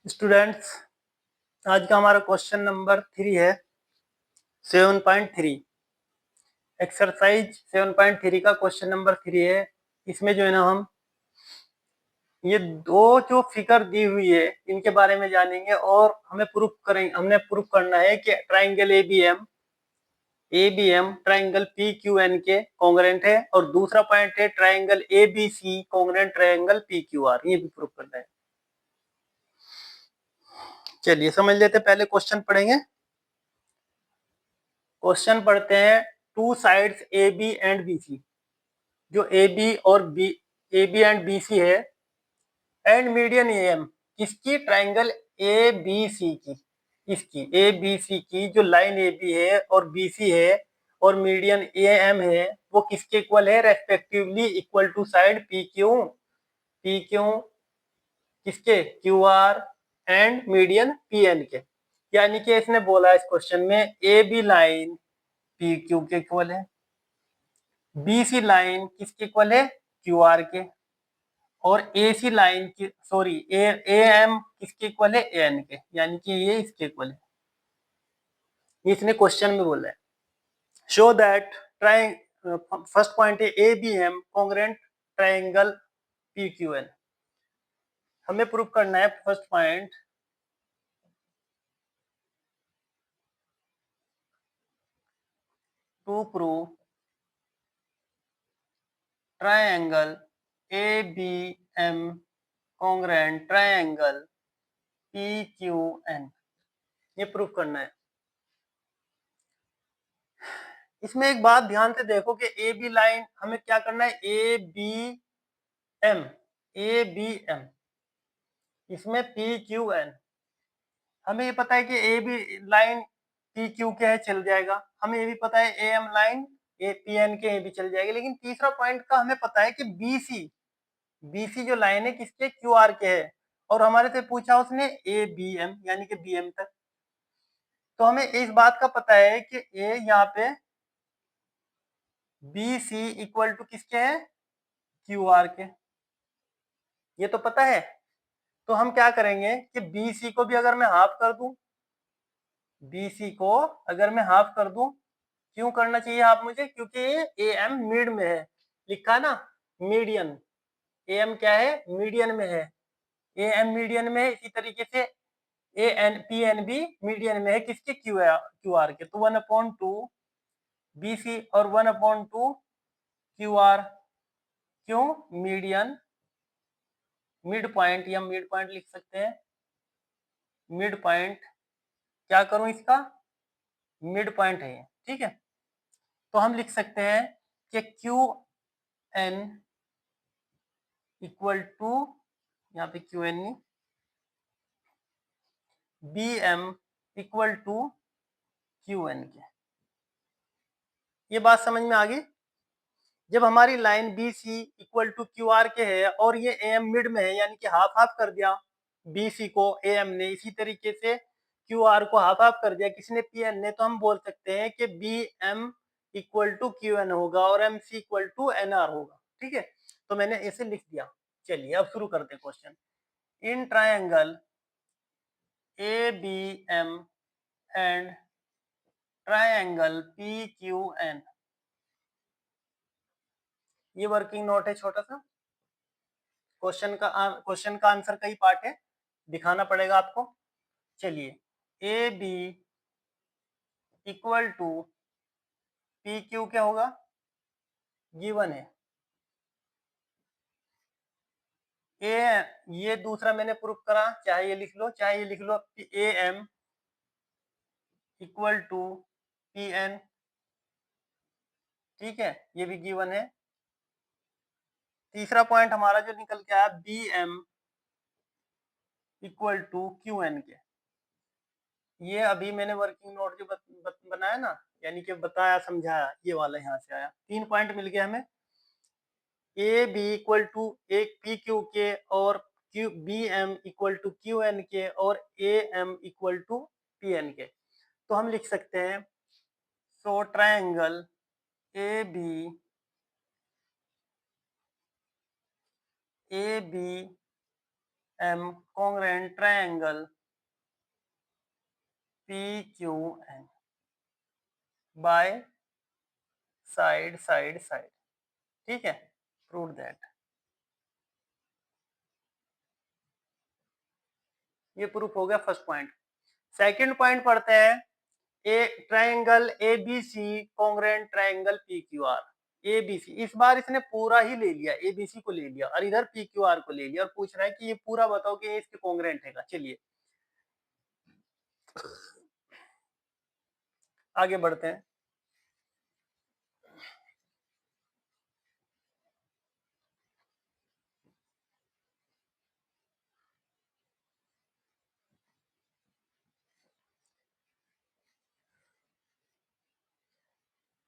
Students, आज का हमारा क्वेश्चन नंबर 3 है 7.3। एक्सरसाइज 7.3 का क्वेश्चन नंबर 3 है। इसमें जो है ना हम ये दो जो फिगर दी हुई है इनके बारे में जानेंगे और हमने प्रूफ करना है कि ट्राइंगल एबीएम ट्राइंगल पीक्यूएन के कॉन्ग्रेंट है और दूसरा पॉइंट है triangle ABC congruent triangle PQR. ये भी प्रूफ करना है। चलिए समझ लेते, पहले क्वेश्चन पढ़ेंगे। क्वेश्चन पढ़ते हैं। Two sides A B and B C, जो ए बी और B A B and B C है, एंड मीडियन ए एम, किसकी? ट्राइंगल ए बी सी की, इसकी ए बी सी की जो लाइन ए बी है और बी सी है और मीडियन ए एम है, वो किसके इक्वल है? Respectively equal to side P Q किसके? Q R and median P N के। यानी कि इसने बोला इस क्वेश्चन में A B line P Q के इक्वल है, बी सी लाइन किसके इक्वल है? क्यू आर के, और ए सी लाइन की सॉरी ए एम किसके इक्वल है? ए एन के, यानी कि ये इसके इक्वल है। इसने क्वेश्चन में बोला है show that trying first point है A B M congruent triangle P Q N. हमें प्रूफ करना है first point, to prove triangle A B M congruent triangle P Q N. ये प्रूफ करना है। इसमें एक बात ध्यान से देखो कि ए बी लाइन हमें क्या करना है? A B M, A B M, इसमें पी क्यू एन। हमें ये पता है कि A B line P Q के है, चल जाएगा। हमें ये भी पता है A M line A P N के ये भी चल जाएगी। लेकिन तीसरा पॉइंट का हमें पता है कि बी सी जो लाइन है किसके? क्यू आर के है, और हमारे से पूछा उसने ए बी एम यानी कि बी एम तक। तो हमें इस बात का पता है कि ए यहाँ पे बी सी इक्वल टू किसके है? क्यू आर के, ये तो पता है। तो हम क्या करेंगे कि बी सी को भी अगर मैं हाफ कर दूं, बी सी को अगर मैं हाफ कर दूं, क्यों करना चाहिए हाफ मुझे? क्योंकि ए एम मिड में है, लिखा ना मीडियन। ए एम क्या है? मीडियन में है। ए एम मीडियन में है, इसी तरीके से ए एन पी एन भी मीडियन में है किसके? क्यू आर के। तो 1/2 बी सी और 1/2 क्यू आर। क्यों? मीडियन, मिड पॉइंट या मिड पॉइंट लिख सकते हैं। मिड पॉइंट क्या करूं इसका? मिड पॉइंट है ये, ठीक है। तो हम लिख सकते हैं कि क्यू एन इक्वल टू, यहाँ पे क्यू एन नहीं, B M equal to Q N के। ये बात समझ में आ गई? जब हमारी line B C equal to Q R के है और ये ए एम मिड में है, यानी कि हाफ हाफ कर दिया बी सी को ए एम ने, इसी तरीके से क्यू आर को हाफ हाफ कर दिया किसने? पी एन ने। तो हम बोल सकते हैं कि B M equal to Q N होगा और M C equal to N R होगा, ठीक है। तो मैंने ऐसे लिख दिया। चलिए अब शुरू करते हैं question. In triangle A B M and triangle P Q N, ये वर्किंग नोट है छोटा सा। क्वेश्चन का आंसर का ही पार्ट है, दिखाना पड़ेगा आपको। चलिए, A B equal to P Q क्या होगा? गिवन है। ए, ये दूसरा मैंने प्रूफ करा, चाहे ये लिख लो चाहे ये लिख लो। A M equal to P N, ठीक है, ये भी गिवन है। तीसरा पॉइंट हमारा जो निकल के आया, B M equal to Q N के, ये अभी मैंने वर्किंग नोट जो बनाया ना, यानी कि बताया समझाया, ये वाला यहाँ से आया। 3 पॉइंट मिल गया हमें। ए बी इक्वल टू एक पी क्यू के और Q B M equal to Q N के और A M equal to P N के। तो हम लिख सकते हैं so triangle A B M congruent triangle P Q N by side side side. ठीक है, प्रूव दैट। ये प्रूफ हो गया फर्स्ट पॉइंट। सेकंड पॉइंट पढ़ते हैं, A triangle A B C congruent triangle P Q R. A B C, इस बार इसने पूरा ही ले लिया, ए बी सी को ले लिया और इधर पी क्यू आर को ले लिया और पूछ रहा है कि ये पूरा बताओ कि ये इसके कॉन्ग्रुएंट है। चलिए आगे बढ़ते हैं।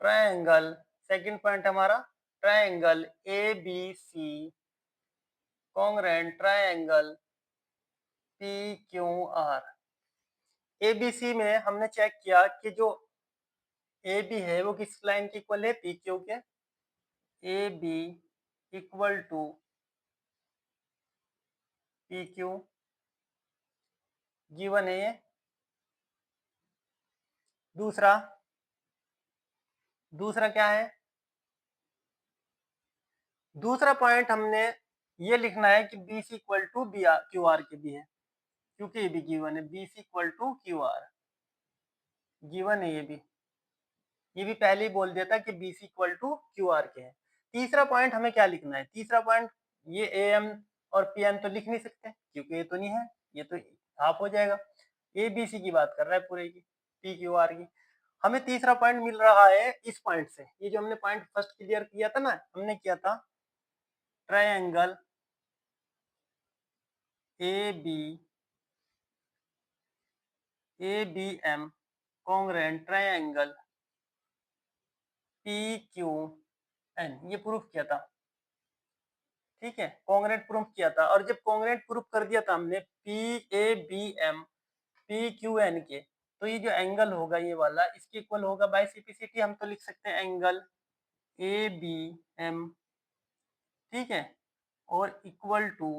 ट्रायंगल, सेकंड पॉइंट हमारा, triangle A B C congruent triangle P Q R. A B C में हमने चेक किया कि जो ए बी है वो किस लाइन के इक्वल है, पी क्यू के। A B equal to P Q given है ये। दूसरा क्या है, दूसरा पॉइंट हमने ये लिखना है कि B C equal to B R Q R के भी है, क्योंकि ये भी गिवन है, B C equal to Q R given है। ये भी पहले ही बोल दिया था कि B C equal to Q R के है। तीसरा पॉइंट हमें क्या लिखना है, तीसरा पॉइंट, ये ए एम और पी एन तो लिख नहीं सकते क्योंकि ये तो नहीं है, ये तो हाफ हो जाएगा। ए बी सी की बात कर रहा है पूरे की, पी क्यू आर की। हमें तीसरा पॉइंट मिल रहा है इस पॉइंट से, ये जो हमने पॉइंट फर्स्ट क्लियर किया था ना, हमने किया था triangle A B M congruent triangle P Q N, ये प्रूफ किया था। ठीक है, कॉन्ग्रुएंट प्रूफ किया था, और जब कॉन्ग्रुएंट प्रूफ कर दिया था हमने P A B M P Q N के, तो ये जो एंगल होगा ये वाला इसके इक्वल होगा बाय सीपीसीटी। हम तो लिख सकते हैं एंगल ए बी एम, ठीक है, और equal to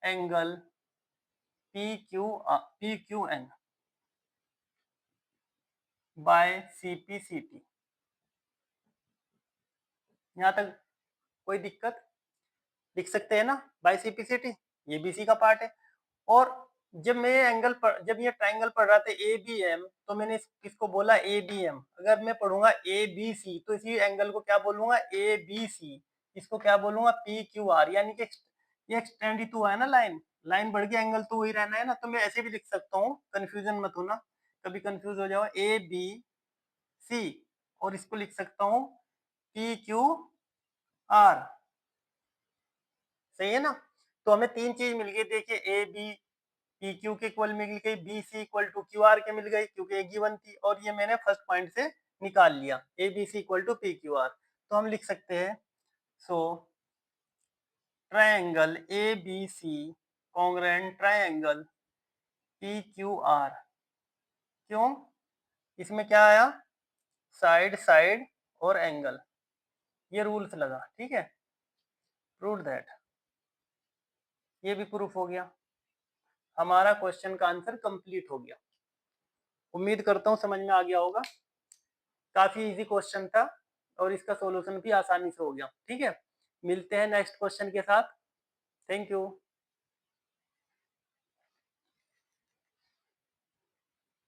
angle P Q N by CPCT. यहाँ तक कोई दिक्कत, लिख सकते हैं ना बाय सीपीसीटी, ये भी सी का पार्ट है। और जब मैं एंगल पर, जब ये ट्रायंगल पढ़ रहा था ए बी एम, तो मैंने किसको बोला, ए बी एम। अगर मैं पढ़ूंगा ए बी सी तो इसी एंगल को क्या बोलूंगा, ए बी सी। इसको क्या बोलूंगा, पी क्यू आर। यानी कि ये एक्सटेंड ही तो हुआ है ना, लाइन बढ़ गया, एंगल तो वही रहना है ना। तो मैं ऐसे भी लिख सकता हूँ, कंफ्यूजन मत होना, कभी कंफ्यूज हो जाओ, ए बी सी, और इसको लिख सकता हूँ पी क्यू आर। सही है ना। तो हमें तीन चीज मिल गई, देखिए ए बी पी क्यू के इक्वल मिल गई, B C equal to Q R के मिल गई क्योंकि एक गिवन थी, और ये मैंने फर्स्ट पॉइंट से निकाल लिया, A B C equal to P Q R. तो हम लिख सकते हैं, so triangle A B C congruent triangle P Q R. क्यों, इसमें क्या आया, साइड साइड और एंगल, ये रूल्स लगा। ठीक है, प्रूव दैट, ये भी प्रूफ हो गया। हमारा क्वेश्चन का आंसर कंप्लीट हो गया। उम्मीद करता हूँ समझ में आ गया होगा। काफी इजी क्वेश्चन था और इसका सॉल्यूशन भी आसानी से हो गया। ठीक है, मिलते हैं नेक्स्ट क्वेश्चन के साथ। Thank you.